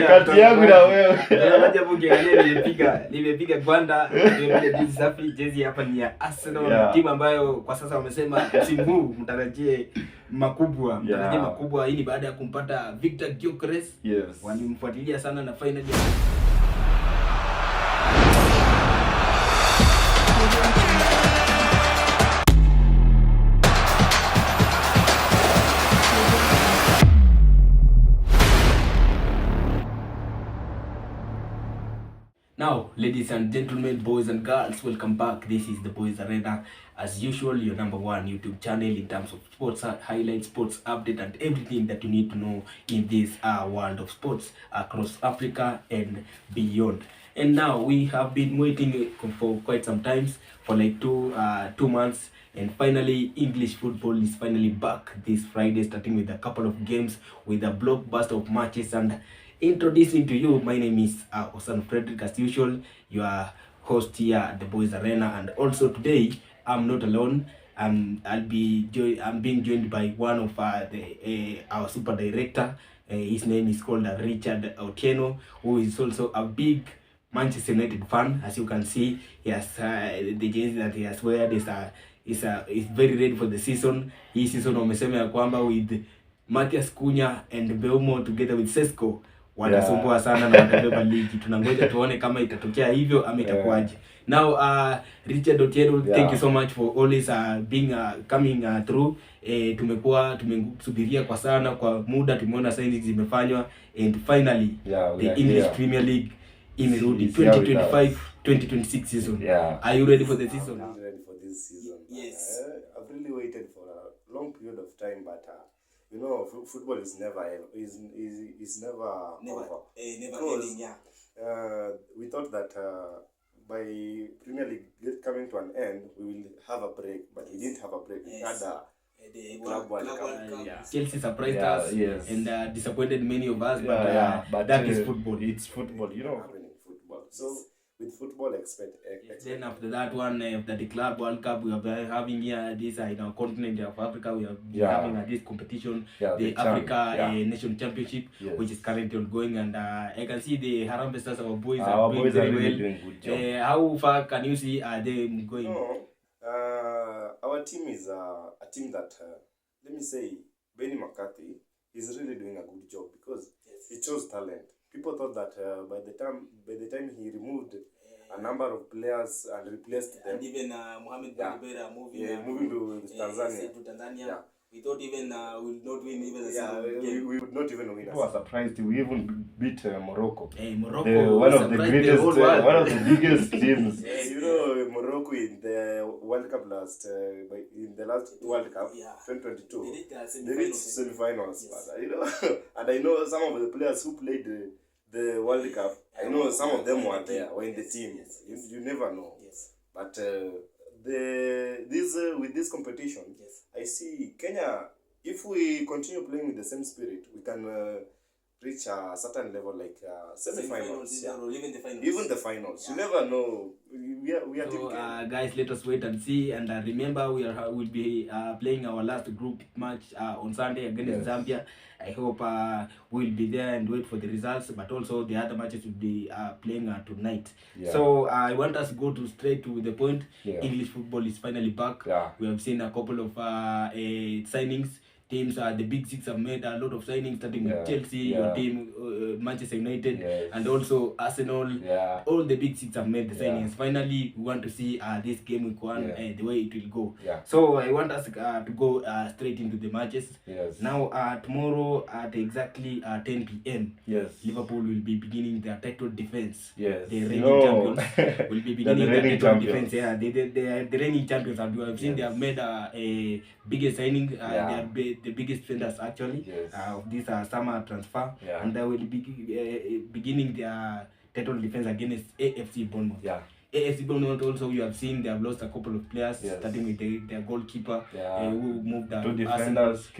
kati yangu na wewe. Nimepiga gwanda, nimepiga jezi safi. Jezi hapa ni ya Arsenal, timu ambayo kwa sasa wamesema msimu huu mtarajie makubwa. Mtarajie makubwa. Hii ni baada ya kumpata Victor Gyökeres. Walimfuatilia sana na finally Now, ladies and gentlemen, boys and girls, welcome back. This is the Boys Arena. As usual, your number one YouTube channel in terms of sports highlights, sports update, and everything that you need to know in this world of sports across Africa and beyond. And now we have been waiting for quite some times, for like two months. And finally, English football is finally back this Friday, starting with a couple of games with a blockbuster of matches. And introducing to you, my name is Osan Frederick, as usual, your host here at the Boys Arena. And also today, I'm not alone. I'm being joined by one of our super director. His name is called Richard Otieno, who is also a big Manchester United fan. As you can see, he has the jersey that he has wear is very ready for the season. Hii season wamesema ya kwamba with Matheus Cunha and Mbeumo together with Sesko wanasumbua sana na watabeba ligi. Tunangoja tuone kama itatokea hivyo ama itakuwaje. Now Richard Otieno, thank you so much for always being coming through. Tumesubiria kwa sana kwa muda, tumeona signings zimefanywa and finally the English Premier League imerudi 2025-2026 season. Are you ready for the season? I'm ready for this season. Yes. I've really waited for a long period of time, but you know, football is never over. Never Because ending, we thought that by Premier League coming to an end, we will have a break, but we didn't have a break. We had the Club World Cup. Chelsea surprised us and disappointed many of us, but that is football. It's football, you know. Happening football. So with football, expect. Then after that one, after the Club World Cup, we are having here this in our continent of Africa. We are having this competition, the Africa Nation Championship, which is currently ongoing, and I can see the Harambee Stars, our boys are doing very well. Doing good job. How far can you see them going? No, our team is a team that let me say Benny McCarthy is really doing a good job because he chose talent. People thought that by the time he removed a number of players and replaced them, and even Mohamed Baribera moving to Tanzania. We thought even we would not win even we would not even win. We were surprised. We even beat Morocco. Morocco, one of the biggest teams. You know, Morocco in the World Cup in the last World Cup, 2022, they reached semi-finals. But you know, and I know some of the players who played the World Cup. I know some of them were were in the team. You never know. But with this competition, I see Kenya. If we continue playing with the same spirit, we can reach a certain level like semi-finals, or even the finals. Even the finals. You never know. We are so, guys, let us wait and see. And remember, we'll be playing our last group match on Sunday against Zambia. I hope we'll be there and wait for the results. But also the other matches will be playing tonight. So I want us to go straight to the point. English football is finally back. We have seen a couple of signings. Teams, the Big Six have made a lot of signings, starting with Chelsea, your team, Manchester United, and also Arsenal. All the Big Six have made the signings. Finally, we want to see this game week one, the way it will go. So I want us to go straight into the matches. Now, tomorrow at exactly 10 p.m., Liverpool will be beginning their title defense. The reigning champions will be beginning their title defense. They are the reigning champions, and we have seen they have made a biggest signing. They are the biggest spenders actually of this summer transfer, and they will be beginning their title defense against AFC Bournemouth. AFC Bournemouth also, you have seen they have lost a couple of players, starting with their goalkeeper who moved two defenders,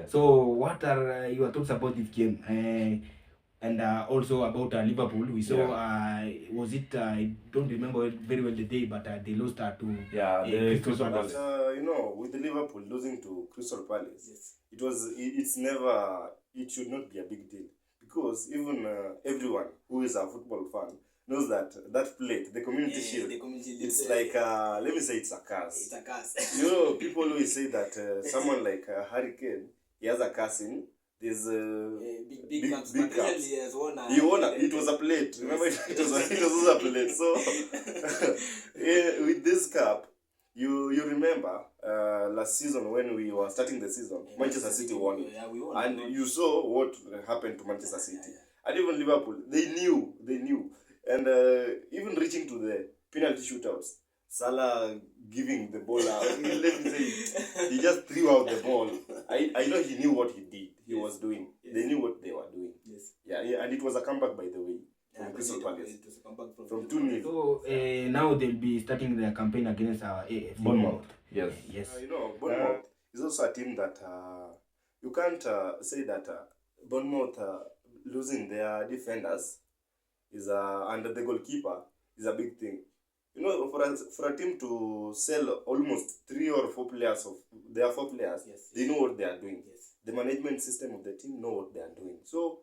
So what are your thoughts about this game? And also about Liverpool, we saw was it I don't remember very well the day, but they lost to Crystal Palace. You know, with the Liverpool losing to Crystal Palace, it's never it should not be a big deal, because even everyone who is a football fan knows that that plate, the community shield, it's like let me say it's a curse. It's a curse. You know, people always say that someone like Harry Kane, he has a curse in these big cups. He won it was a plate. Remember, it was also a plate. So with this cup, you remember last season when we were starting the season, Manchester City won it. Yeah, we won. And you saw what happened to Manchester City. And even Liverpool, they knew. And even reaching to the penalty shootouts, Salah giving the ball out. Let me say, he just threw out the ball. I know he knew what he did. He was doing. Yes. They knew what they were doing. Yes. Yeah, and it was a comeback, by the way, from Crystal Palace. It was a comeback from 2-0. So now they'll be starting their campaign against Bournemouth. Yes. You know, Bournemouth is also a team that you can't say that Bournemouth losing their defenders is under the goalkeeper is a big thing. You know, for a team to sell almost 3 or 4 players of their 4 players, yes, they know what they are doing. Yes. The management system of the team know what they are doing. So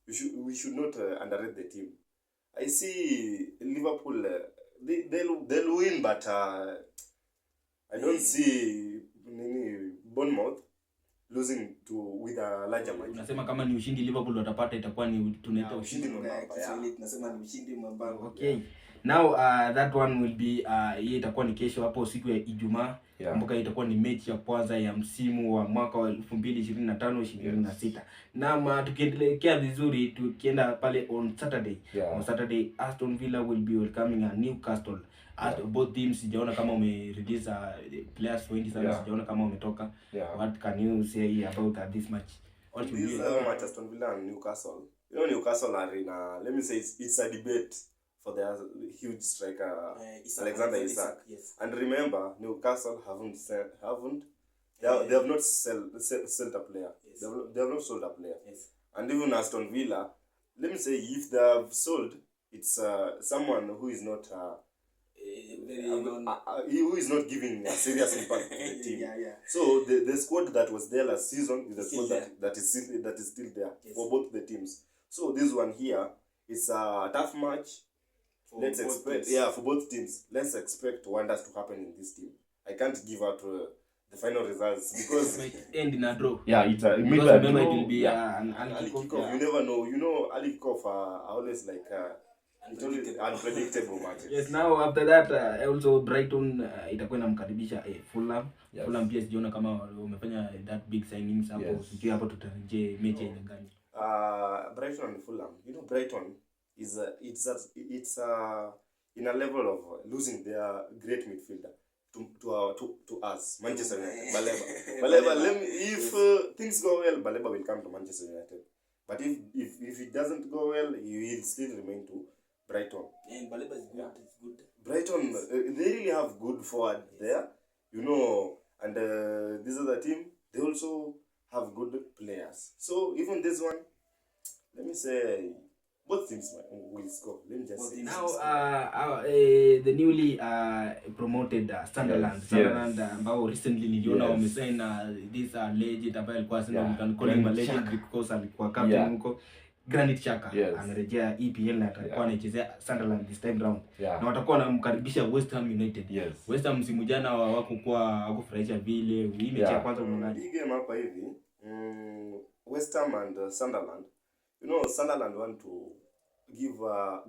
we should not underrate the team. I see Liverpool, they'll win, but I don't see Bournemouth losing with a larger margin. Unasema kama ni ushindi Liverpool watapata, itakuwa ni tunaita ushindi mwembamba. Kiswahili tunasema ni ushindi mwembamba. Okay. Now that one will be hii itakuwa ni kesho hapo siku ya Ijumaa. Kumbuka itakuwa ni mechi ya kwanza ya msimu wa mwaka wa 2025-26. Na tukiendelea vizuri tukienda pale on Saturday. On Saturday Aston Villa will be welcoming a Newcastle. Both teams sijaona kama release players wengi sana, sijaona kama umetoka. What can you say about this match? This match Aston Villa and Newcastle. You know, Newcastle are in let me say it's a debate for their huge striker Alexander Isak. Yes. And remember, Newcastle they have not sold a player. Yes. They have not sold a player. Yes. And even Aston Villa, let me say, if they have sold, it's someone who is not who is not giving a serious impact to the team. So the squad that was there last season is the squad that is still there for both the teams. So this one here is a tough match. Let's expect for both teams. Let's expect wonders to happen in this team. I can't give out the final results because end in a draw. Yeah, it's a remember it will be an early kickoff. You never know. You know, early kickoff are always like unpredictable matches. Yes, now after that also Brighton itakuwa inamkaribisha Fulham. Fulham pia sijiona kama wamefanya that big signings hapo. Sijui hapo tutarejea mechi ile gani. Brighton and Fulham. You know, Brighton is it's in a level of losing their great midfielder to us, Manchester United. Baleba, if things go well, Baleba will come to Manchester United. But if it doesn't go well, he will still remain to Brighton. And Baleba is good. It's good. Brighton, they really have good forward there, you know, and this other team, they also have good players. So even this one, let me say, both teams will score. Let me just say. Now, the newly promoted Sunderland. Sunderland ambao recently niliona wamesign this legend ambaye alikuwa Arsenal, can call him a legend because alikuwa captain huko. Granit Xhaka anarejea EPL na atakuwa anachezea Sunderland this time round. Na watakuwa wanamkaribisha West Ham United. West Ham msimu jana hawakufurahisha vile. Hii mechi ya kwanza unaonaje? Hii game hapa hivi, West Ham and Sunderland. You know, Sunderland want to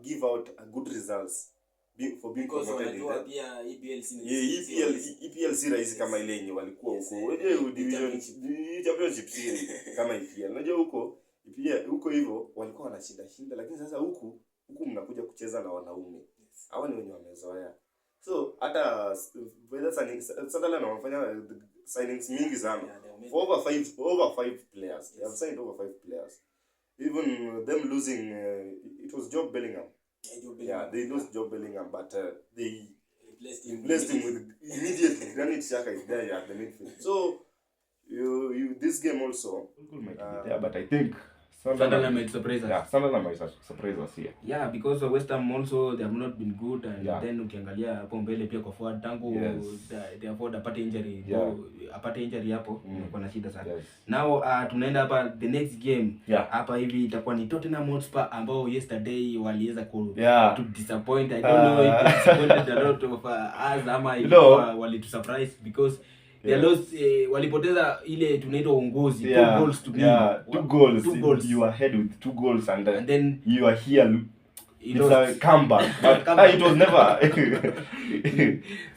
give out good results for being promoted in EPL si rahisi kama ile yenye walikuwa huko. Unajua division championship series kama EPL. Unajua huko hivyo walikuwa wanashinda, lakini sasa huku mnakuja kucheza na wanaume. Hawa ni wenye wamezoea. So hata Sunderland wanafanya signings mingi sana. Over five players. They have signed over 5 players. Even them losing, it was Job Bellingham. They lost Job Bellingham, but they replaced him with immediately. Granit Xhaka is there at the midfield. So this game also, but I think Sunderland might surprise us. Yeah, Sunderland might surprise us here. Yeah, because West Ham also they have not been good, and then ukiangalia hapo mbele pia kwa forward tangu they afford apate injury. Apate injury hapo kuna shida sana. Now tunaenda hapa the next game. Hapa hivi itakuwa ni Tottenham Hotspur ambao yesterday waliweza to disappoint. I don't know if disappointed a lot of us ama wali to surprise because they lost walipoteza ile tunaitwa uongozi 2 goals to 2 goals. You are ahead with 2 goals and then you are here. It's a comeback. But it was never.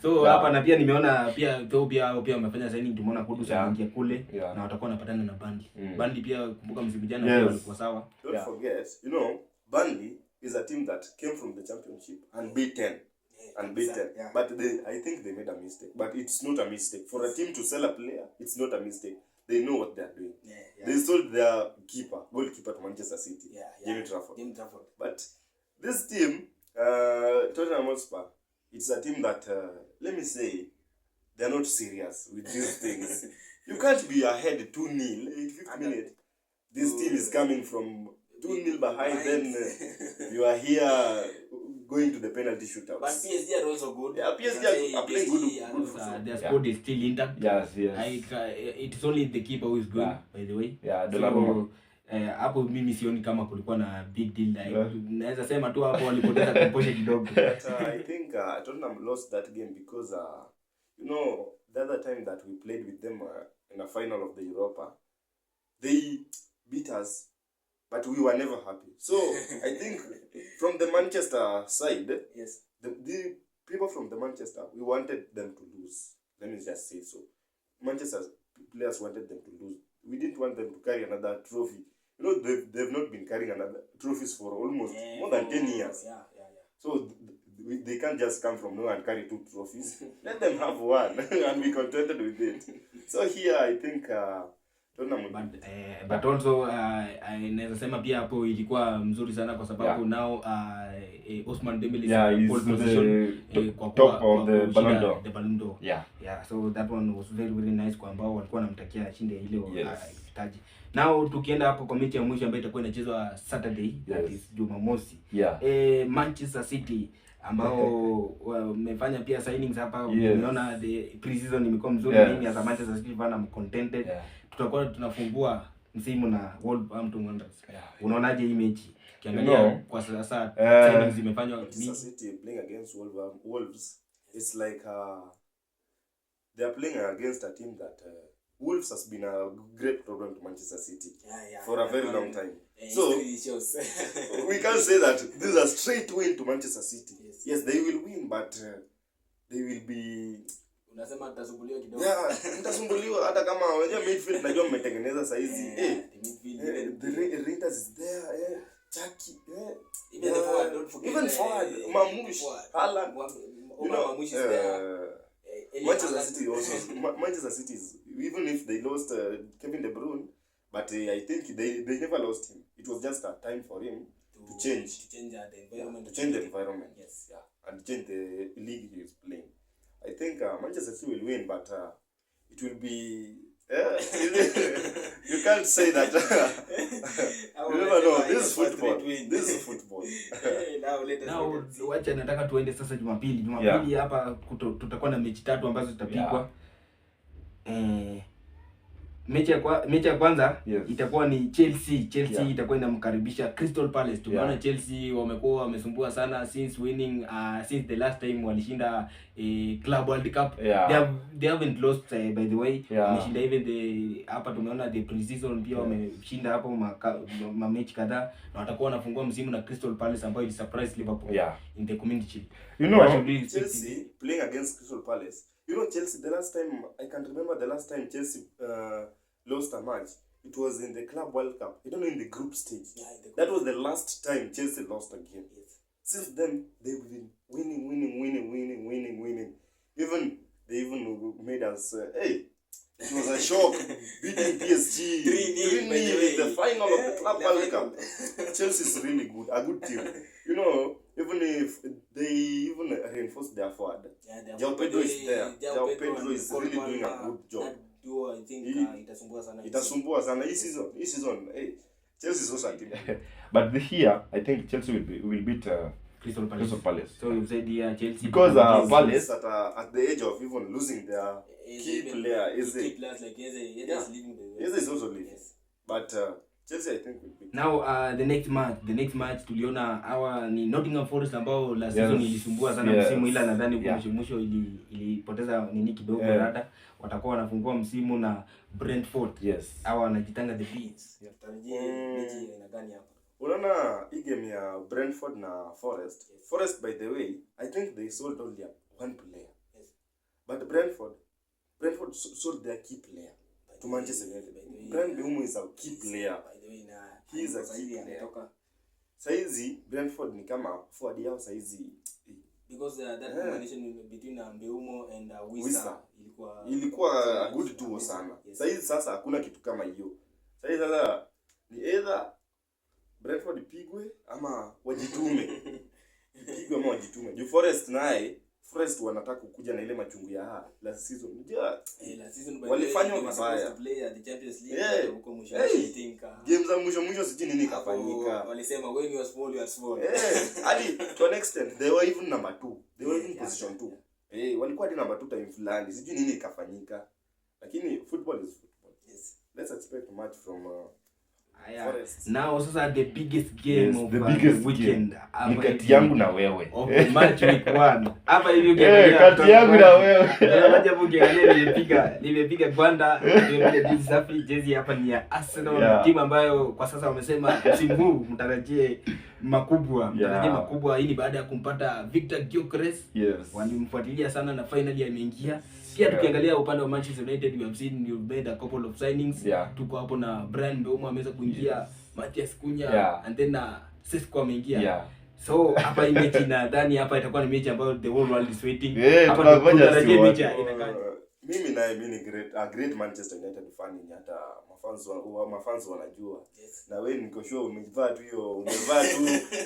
So hapa na pia nimeona pia wamefanya signing, tumeona Kudus anaingia kule na watakuwa wanapatana na Burnley. Burnley pia kumbuka msimu jana pia walikuwa sawa. Don't forget, Burnley is a team that came from the championship unbeaten. But I think they made a mistake. But it's not a mistake. For a team to sell a player, it's not a mistake. They know what they are doing. They sold their goalkeeper to Manchester City, Jamie Trafford. But this team, Tottenham Hotspur, it's a team that, let me say, they're not serious with these things. You can't be ahead 2-0 in 50 minutes. This team is coming from 2-0 behind, then you are here going to the penalty shootouts. But PSG are also good. Yeah, PSG are playing good. Their squad is still intact. Yes. It's only the keeper who is good, by the way. So, hapo mimi sioni kama kulikuwa na big deal. Naweza sema tu hapo walipoteza composure kidogo. But I think Tottenham lost that game because the other time that we played with them in a final of the Europa, they beat us, but we were never happy. So I think from the Manchester side, the people from the Manchester, we wanted them to lose. Let me just say so. Manchester players wanted them to lose. We didn't want them to carry another trophy. They've not been carrying another trophies for almost more than 10 years. So they can't just come from nowhere and carry 2 trophies. Let them have one and be contented with it. So here I think but also naweza sema pia hapo ilikuwa mzuri sana kwa sababu now Ousmane Dembele is in pole position top of the Ballon d'Or. So that one was very very nice kwa ambao walikuwa wanamtakia ashinde ile taji. Now tukienda hapo kwa mechi ya mwisho ambayo itakuwa inachezwa Saturday, that is Jumamosi. Manchester City ambao wamefanya pia signings hapa. Umeona the pre-season imekuwa mzuri. Mimi as a Manchester City fan I'm contented. Tutakuwa tunafungua msimu na Wolverhampton Wanderers. Unaonaje hii mechi? Kiangalia kwa sasa signings zimefanywa. Manchester City playing against Wolves. It's like they are playing against a team that Wolves has been a great problem to Manchester City for a very long time. So we can't say that this is a straight win to Manchester City. Yes, they will win, but they will be. Unasema tutasumbuliwa kidogo. Tutasumbuliwa hata kama wenyewe midfield najua mmetengeneza saa hizi. The Rangers is there. Chucky. Even the forward, don't forget. Even forward, Mamush, Haaland. Mamush is there. Manchester City is, even if they lost Kevin De Bruyne, but I think they never lost him. It was just a time for him to change the environment, and change the league he is playing. I think Manchester City will win, but it will be. You can't say that. You never know. This is football. Now wacha nataka tuende sasa Jumapili hapa tutakuwa na mechi 3 ambazo zitapigwa. Mechi ya kwanza itakuwa ni Chelsea itakuwa inamkaribisha Crystal Palace. Tumeona Chelsea wamekuwa wamesumbua sana since winning since the last time walishinda Club World Cup. They haven't lost by the way. Wameshinda even hapa tumeona the pre-season pia wameshinda hapo mechi kadhaa na watakuwa wanafungua msimu na Crystal Palace ambayo ili surprise Liverpool in the Community. Chelsea playing against Crystal Palace. Chelsea, I can remember the last time Chelsea lost a match. It was in the Club World Cup. I don't know, in the group stage. That was the last time Chelsea lost a game. Since then, they've been winning. They even made us, it was a shock beating PSG 3-0 in the final of the Club World Cup. Chelsea is really good, a good team. Even if they reinforce their forward, João Pedro is there. João Pedro is really doing a good job. I think itasumbua sana. Itasumbua sana hii season. Chelsea is also a team. But this year, I think Chelsea will beat Crystal Palace. So you said Chelsea because Palace at the age of even losing their key player is key players like Eze is leaving the Eze is also leaving. Yes. But Chelsea I think will beat. Now the next match tuliona hawa ni Nottingham Forest ambao last season ilisumbua sana msimu, ila nadhani kwa mwisho ilipoteza nini kidogo rada. Watakuwa wanafungua msimu na Brentford. Hawa wanajitanga the Bees. Tutarajie mechi ina gani hapa? Unaona hii game ya Brentford na Forest. Forest by the way, I think they sold only one player. Yes. But Brentford sold their key player to Manchester United. Brand Mbeumo is a key player. By the way, he is a key player. Saizi Brentford ni kama forward yao saizi. Because that combination between Mbeumo and Wissa ilikuwa a good duo sana. Saizi sasa hakuna kitu kama hiyo. Saizi sasa ni either Brentford ipigwe ama wajitume. Ipigwe ama wajitume. Ju Forest wanataka kukuja na ile machungu ya last season. Last season walifanywa mabaya. The Champions League huko mwisho I think. Games za mwisho sijui nini kafanyika. Walisema when you are small you are small. Hadi to an extent they were even number 2. They were in position 2. Walikuwa hadi number 2 time fulani. Sijui nini kafanyika. Lakini football is football. Yes. Let's expect much from Forest. Now sasa the biggest game of the weekend. Kati yangu na wewe. Match week 1. Hapa hivi kati yangu na wewe. Unajua ukiangalia nimepiga gwanda, nimepiga jezi safi, jezi hapa ni ya Arsenal, timu ambayo kwa sasa wamesema msimu huu mtarajie makubwa. Hii ni baada ya kumpata Victor Gyökeres. Walimfuatilia sana na finally ameingia. Pia tukiangalia upande wa Manchester United, we have seen you made a couple of signings. Tuko hapo na Bryan Mbeumo ameweza kuingia, Matheus Cunha and then Sesco ameingia. So hapa hii mechi nadhani hapa itakuwa ni mechi ambayo the whole world is waiting. Hapa tunangoja mechi mimi ni great Manchester United fan, hata mafans wanajua. Na wewe niko sure umevaa tu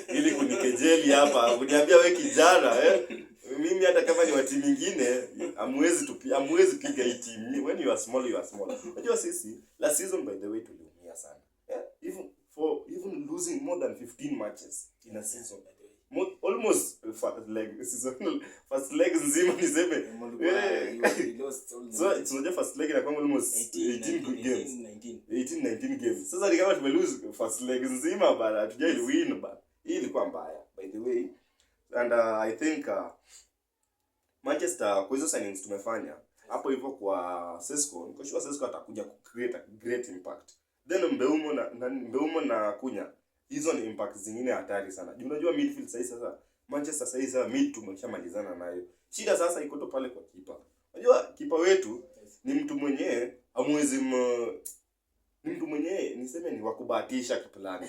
ili kunikejeli hapa. Uniambia wewe kijana mimi hata kama ni wa timu nyingine amwezi piga hii timu. When you are small you are small. Unajua sisi last season by the way tuliumia sana. Even losing more than 15 matches in a season. Almost first leg nzima niseme. So it's not first leg inakuwa almost 18 games. 19 games. Sasa ni kama tumelose first leg nzima bana, hatujai win bana. Hii ilikuwa mbaya by the way. And I think Manchester kwa hizo signings tumefanya hapo hivyo kwa Sesco, niko sure Sesco atakuja ku create a great impact. Then Mbeumo na Cunha, hizo ni impact zingine hatari sana. Unajua midfield sasa Manchester sasa mid tumeshamalizana nayo. Shida sasa iko tu pale kwa kipa. Unajua kipa wetu ni mtu mwenyewe niseme ni wakubahatisha kiplani.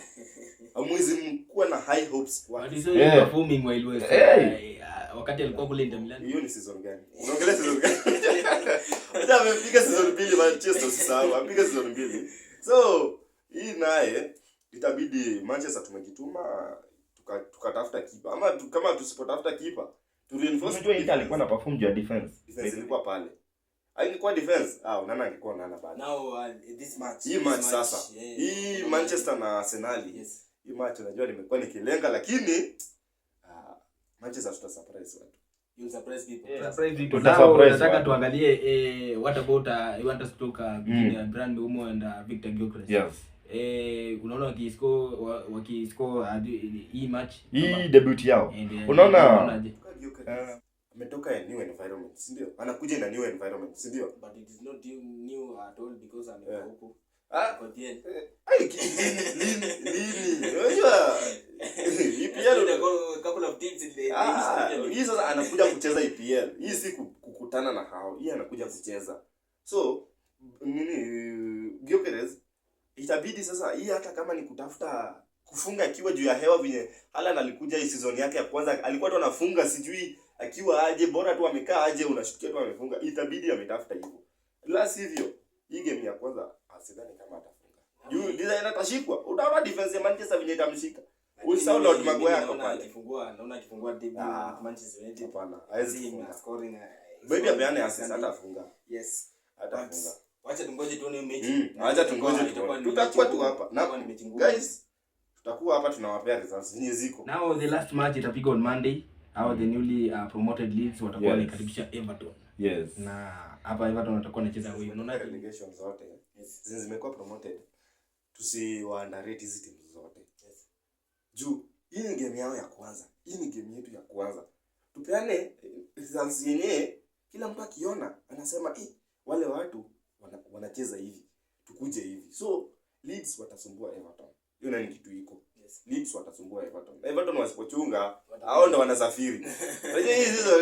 Hamwezi kuwa na high hopes kwa. Performing while was wakati alikuwa kule Inter Milan. Hiyo ni season gani? Unaongelea season gani? Hata amepiga season 2 Manchester usisahau, amepiga season 2. So, hii naye itabidi Manchester tumejituma tukatafuta kipa. Ama kama tusipotafuta kipa, tu reinforce. Unajua Inter alikuwa na perform juu ya defense. Defense ilikuwa pale. Haikuwa defense. Nana angekuwa nana bado. Now this match. Hii match sasa. Hii Manchester na Arsenal. Hii match unajua nimekuwa nikilenga lakini Manchester tuta surprise watu. You surprise people. Surprise people. Nataka tuangalie what about you want us to talk between Bryan Mbeumo and Victor Gyökeres. Unaona wakiscore hii match. Hii debut yao. Unaona ametoka a new environment, si ndio? Anakuja na new environment, si ndio? But it is not new at all because amekuwa huko. Kwa TN. Unajua EPL a couple of teams in the hii sasa anakuja kucheza EPL. Hii si kukutana na hao. Hii anakuja kucheza. So Gyökeres itabidi sasa hii hata kama ni kutafuta kufunga akiwa juu ya hewa vile Haaland alikuja hii season yake ya kwanza alikuwa tu anafunga sijui akiwa aje bora tu amekaa aje unashukia tu amefunga, itabidi ametafuta hivyo. La sivyo hii game ya kwanza asidhani kama atafunga. Juu design atashikwa. Unaona defense ya Manchester venye itamshika. Usisahau Lord Maguire hapo pale. Naona akifungua debut Manchester United. Hapana, haiwezi scoring. Baby apeane assist atafunga. Yes. Atafunga. Acha tungoje tuone mechi. Acha tungoje tuone. Tutakuwa tu hapa. Guys, tutakuwa hapa tunawapea results zenye ziko. Now the last match itapigwa on Monday. The newly promoted Leeds watakuwa wanakaribisha Everton. Yes. Na hapa Everton watakuwa wanacheza wewe. Unaona relegation zote zimekuwa promoted. Tusiwaandarate hizi timu zote. Yes. Juu hii ni game yao ya kwanza. Hii ni game yetu ya kwanza. Tupeane results yenyewe kila mtu akiona anasema wale watu wanacheza hivi. Tukuje hivi. So Leeds watasumbua Everton. Hiyo ni kitu iko. Yes. Leeds watasumbua Everton. Everton wasipochunga hao ndo wanasafiri. Unajua hii season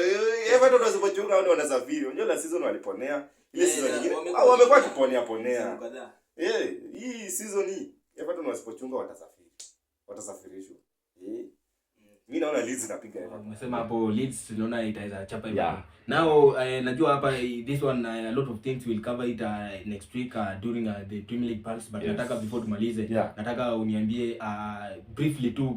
Everton wasipochunga hao ndo wanasafiri. Unajua la season waliponea. Ile season nyingine wamekuwa kiponea. Hii season hii Everton wasipochunga watasafirishwa. Mimi naona Leeds inapiga Everton. Umesema hapo Leeds tunaona itaweza chapa Everton. Now najua hapa this one a lot of things will cover it next week during the Premier League Pulse, but nataka before tumalize nataka uniambie briefly tu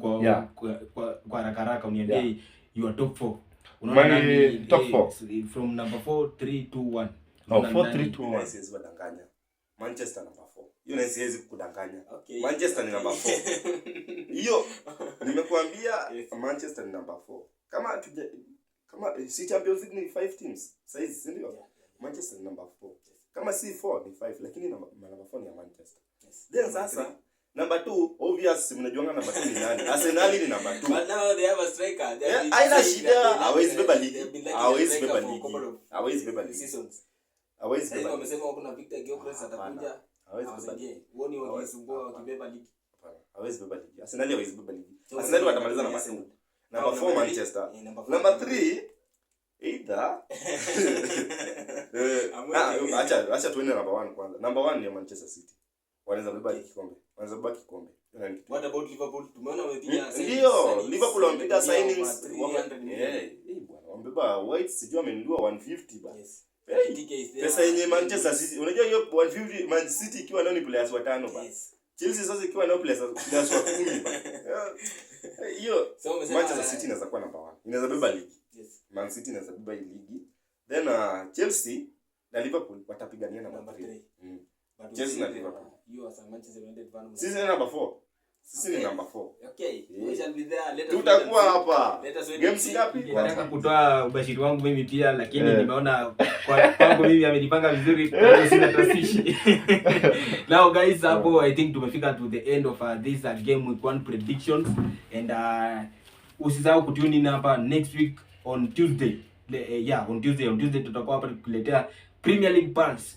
kwa haraka uniambie your top 4. Unaona nani top 4 from number 4 3 2 1. 4 3 2 1. Siwezi kudanganya. Manchester number 4. Hiyo na siwezi kudanganya. Manchester ni number 4. Hiyo nimekuambia Manchester ni number 4. Kama si Champions League ni 5 teams. Saizi si ndio? Manchester ni number 4. Kama si 4 ni 5 lakini number 4 ni ya Manchester. Then sasa number 2 obvious mnajuanga number 2 ni nani? Arsenal ni number 2. But now they have a striker. Haina shida. Hawezi beba ligi. Hawezi beba ligi. Seasons. Hawezi beba. Wamesema kuna Victor Gyökeres atakuja. Hawezi beba ligi. Woni wakisumbua wakibeba ligi. Hawezi beba ligi. Arsenal hawezi beba ligi. Arsenal watamaliza number 2. Number 4 Manchester. Number 3 either acha tuende number 1 kwanza. Number 1 ni Manchester City. Wanaweza beba kikombe. What about Liverpool? Tumeona wamepiga ndio Liverpool wamepiga signings. Bwana wamebeba White sijui amenunua 150 bana. Pesa yenye Manchester City. Unajua hiyo 150 Man City ikiwa nao ni players watano bana. Chelsea sasa ikiwa nao players wa 10 bana. Hiyo Manchester City inaweza kuwa number 1. Inaweza beba ligi. Yes. Man City inaweza beba ligi. Then Chelsea na Liverpool watapigania number 3. Chelsea na Liverpool. You as a Manchester United fan. Sisi ni number 4. Sisi ni number 4. Okay. We shall be there. Tutakuwa hapa. Games ngapi? Nataka kutoa ubashiri wangu mimi pia lakini nimeona kwangu mimi amenipanga vizuri sina tasishi. Now guys hapo I think tumefika to the end of this game week 1 predictions and usisahau kutune in hapa next week on Tuesday. On Tuesday tutakuwa hapa kukuletea Premier League Pulse.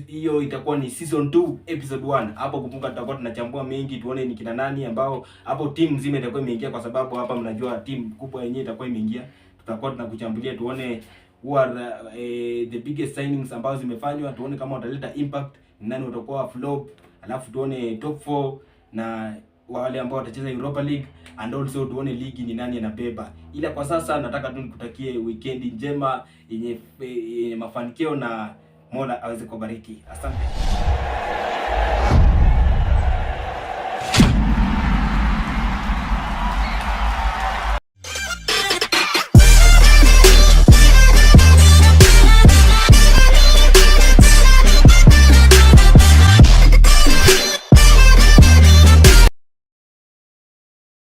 Hiyo itakuwa ni season 2 episode 1. Hapo kumbuka tutakuwa tunachambua mengi tuone ni kina nani ambao hapo timu nzima itakuwa imeingia kwa sababu hapa mnajua timu kubwa yenyewe itakuwa imeingia. Tutakuwa tunakuchambulia tuone who are the biggest signings ambazo zimefanywa, tuone kama wataleta impact, nani watakuwa flop, alafu tuone top 4 na wale ambao watacheza Europa League and also tuone ligi ni nani anabeba. Ila kwa sasa nataka tu nikutakie weekend njema yenye mafanikio na Mola aweze kubariki. Asante.